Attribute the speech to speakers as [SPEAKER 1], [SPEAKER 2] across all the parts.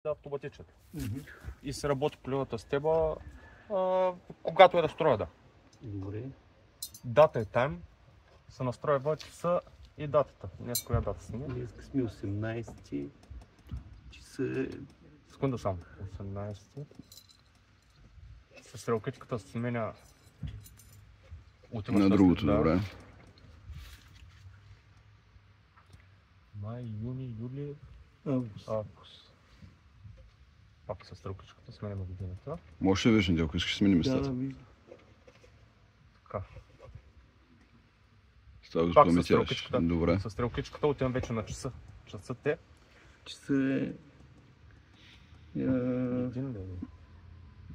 [SPEAKER 1] да автоматичен. И се работи полевата стеба, когато е да строя, да.
[SPEAKER 2] Добре.
[SPEAKER 1] Дата и тайм се настройва часа и датата. Днес коя дата сме?
[SPEAKER 2] Днес сме 18 часа.
[SPEAKER 1] Секунда само. 18. С стрелкичката се сменя
[SPEAKER 3] на другото,
[SPEAKER 1] да.
[SPEAKER 3] добре.
[SPEAKER 1] Май, юни, юли, август. Пак с стрелкичката сменяме годината.
[SPEAKER 3] Може да видиш неделя, ако искаш смени местата.
[SPEAKER 2] Да, виждам.
[SPEAKER 1] Така.
[SPEAKER 3] Става го
[SPEAKER 1] Пак с
[SPEAKER 3] спомитяваш.
[SPEAKER 1] стрелкичката.
[SPEAKER 3] Добре.
[SPEAKER 1] С стрелкичката отивам вече на часа. Часът е.
[SPEAKER 2] Часа е...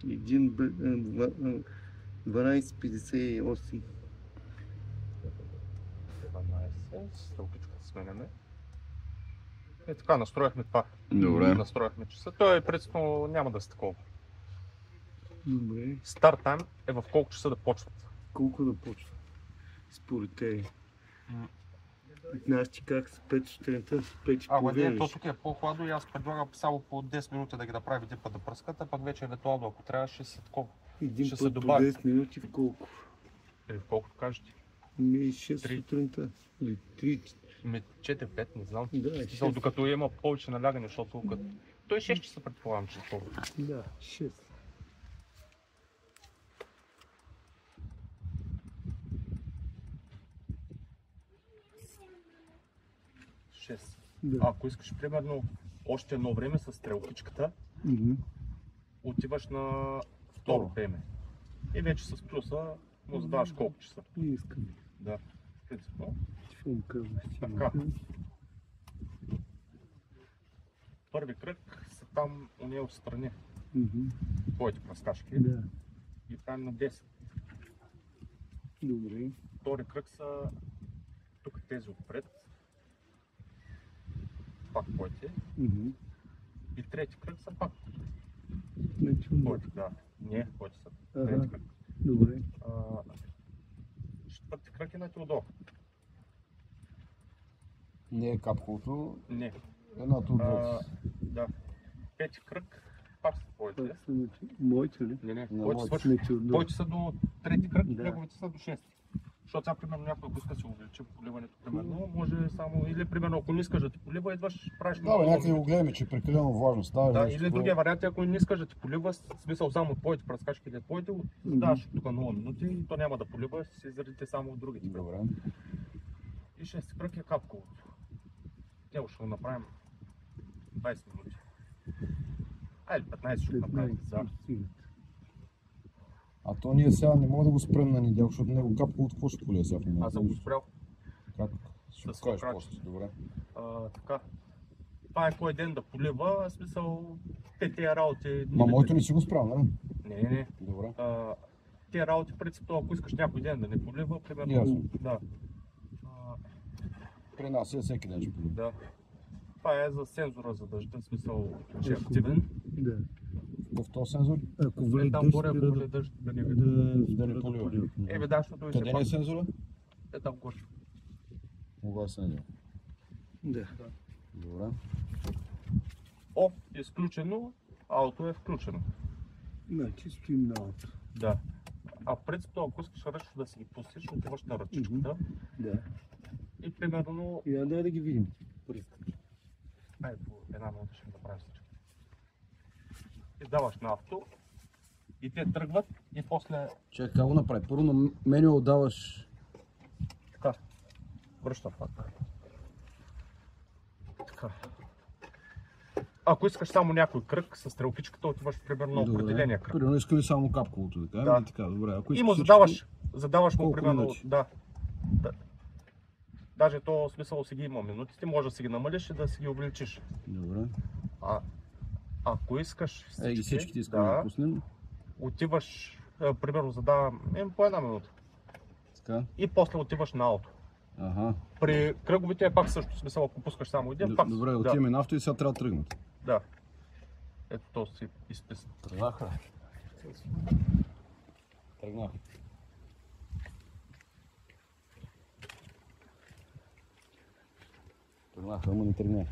[SPEAKER 1] Един ли е?
[SPEAKER 2] 12:58.
[SPEAKER 1] 12. Стрелкичката сменяме. И така, настроихме това.
[SPEAKER 3] Добре.
[SPEAKER 1] Настроихме часа. Той принципно няма да е такова.
[SPEAKER 2] Добре.
[SPEAKER 1] Старт тайм е в колко часа да почват.
[SPEAKER 2] Колко да почва? Според те. Знаеш ти как с 5 сутринта, с 5
[SPEAKER 1] То тук е по-хладно и аз предлагам само по 10 минути да ги направим един път да пръскат, а пък вече евентуално, ако трябва, ще се такова.
[SPEAKER 2] Един
[SPEAKER 1] ще
[SPEAKER 2] път
[SPEAKER 1] се
[SPEAKER 2] по
[SPEAKER 1] добави.
[SPEAKER 2] 10 минути в колко?
[SPEAKER 1] Или колкото кажете.
[SPEAKER 2] 6 сутринта. Или 3.
[SPEAKER 1] 4-5, не знам.
[SPEAKER 2] Да,
[SPEAKER 1] Смисъл,
[SPEAKER 2] 6.
[SPEAKER 1] докато има повече налягане, защото той 6 часа предполагам, че е това.
[SPEAKER 2] Да, 6. Да.
[SPEAKER 1] Ако искаш, примерно, още едно време с стрелкичката, отиваш на второ време. И вече с плюса му задаваш колко часа.
[SPEAKER 2] Не искам.
[SPEAKER 1] Да, принципно.
[SPEAKER 2] Така.
[SPEAKER 1] Първи кръг са там у нея отстрани. Твоите пръскашки.
[SPEAKER 2] Да.
[SPEAKER 1] И правим на 10.
[SPEAKER 2] Добре.
[SPEAKER 1] Втори кръг са тук тези отпред. Пак твоите. И трети кръг са пак твоите, да. Не, твоите са. Трети кръг.
[SPEAKER 2] Добре.
[SPEAKER 1] Четвърти кръг е на Теодор.
[SPEAKER 3] Не е капковото.
[SPEAKER 1] Не.
[SPEAKER 3] Едното от двете.
[SPEAKER 1] Да. Пети кръг пак са твоите.
[SPEAKER 2] Моите ли?
[SPEAKER 1] Не.
[SPEAKER 2] Моите
[SPEAKER 1] Твоите са до трети кръг, неговите са до 6. Защото сега, примерно, някой, ако иска да си увеличи поливането, примерно, може само, или, примерно, ако не искаш да ти полива, идваш, правиш
[SPEAKER 3] Да, бе, някъде го гледаме, че прекалено важно става.
[SPEAKER 1] Да, или другия вариант, ако не искаш да ти полива, в смисъл само твоите пръскачки или твоите, даваш тук 0 минути и то няма да полива, ще се изредите само от другите.
[SPEAKER 3] Добре.
[SPEAKER 1] И 6 кръг е капковото. Те ще го направим 20 минути. Айде, 15 ще го направим.
[SPEAKER 3] А то ние сега не мога да го спрем на неделя, защото него капковото какво ще полия сега?
[SPEAKER 1] Аз съм го спрял.
[SPEAKER 3] Как? Ще го кажеш после, добре.
[SPEAKER 1] Така. Това е кой ден да полива, в смисъл, тия работи...
[SPEAKER 3] Ма моето не си го справя, нали?
[SPEAKER 1] Не.
[SPEAKER 3] Добре.
[SPEAKER 1] Тия работи, принципно, ако искаш някой ден да не полива, примерно...
[SPEAKER 3] Ясно.
[SPEAKER 1] Да.
[SPEAKER 3] При нас е всеки ден ще полива.
[SPEAKER 1] Да. Това е за сензора за дъжда, в смисъл, че е активен.
[SPEAKER 2] Да.
[SPEAKER 3] В този сензор?
[SPEAKER 2] Ако влезе
[SPEAKER 1] Там горе, ако влезе дъжд, да не види.
[SPEAKER 3] Да не полива.
[SPEAKER 1] Да, защото...
[SPEAKER 3] Къде не е сензора?
[SPEAKER 1] Е там горе.
[SPEAKER 3] Кога е сензор?
[SPEAKER 2] Да.
[SPEAKER 3] Добре.
[SPEAKER 1] Е изключено, ауто е включено.
[SPEAKER 2] Значи стоим на ауто.
[SPEAKER 1] Да. А принципно, ако искаш ръчно да си ги пустиш, отиваш на ръчичката.
[SPEAKER 2] Да.
[SPEAKER 1] И примерно...
[SPEAKER 2] Да ги видим.
[SPEAKER 1] Айде, по една минута ще направим всичко. Издаваш на авто и те тръгват и после...
[SPEAKER 3] Чакай, как го направи? Първо на меню отдаваш...
[SPEAKER 1] Така. Връщам пак. Така. Ако искаш само някой кръг, с стрелкичката отиваш примерно на определения кръг.
[SPEAKER 3] Примерно искаме само капковото, така?
[SPEAKER 1] Да.
[SPEAKER 3] Така, добре.
[SPEAKER 1] И му задаваш му примерно... Да. Даже то смисъл си ги има минутите, може да си ги намалиш и да си ги увеличиш.
[SPEAKER 3] Добре.
[SPEAKER 1] Ако искаш
[SPEAKER 3] всичките искаме да пуснем.
[SPEAKER 1] Отиваш, примерно задавам по една минута.
[SPEAKER 3] Така.
[SPEAKER 1] И после отиваш на ауто. При кръговите е пак също, смисъл, ако пускаш само един, пак...
[SPEAKER 3] Добре, отиваме на авто и сега трябва да тръгнат.
[SPEAKER 1] Да. Ето то си изписан.
[SPEAKER 3] Тръгнаха. Тръгнаха, ама не тръгнаха.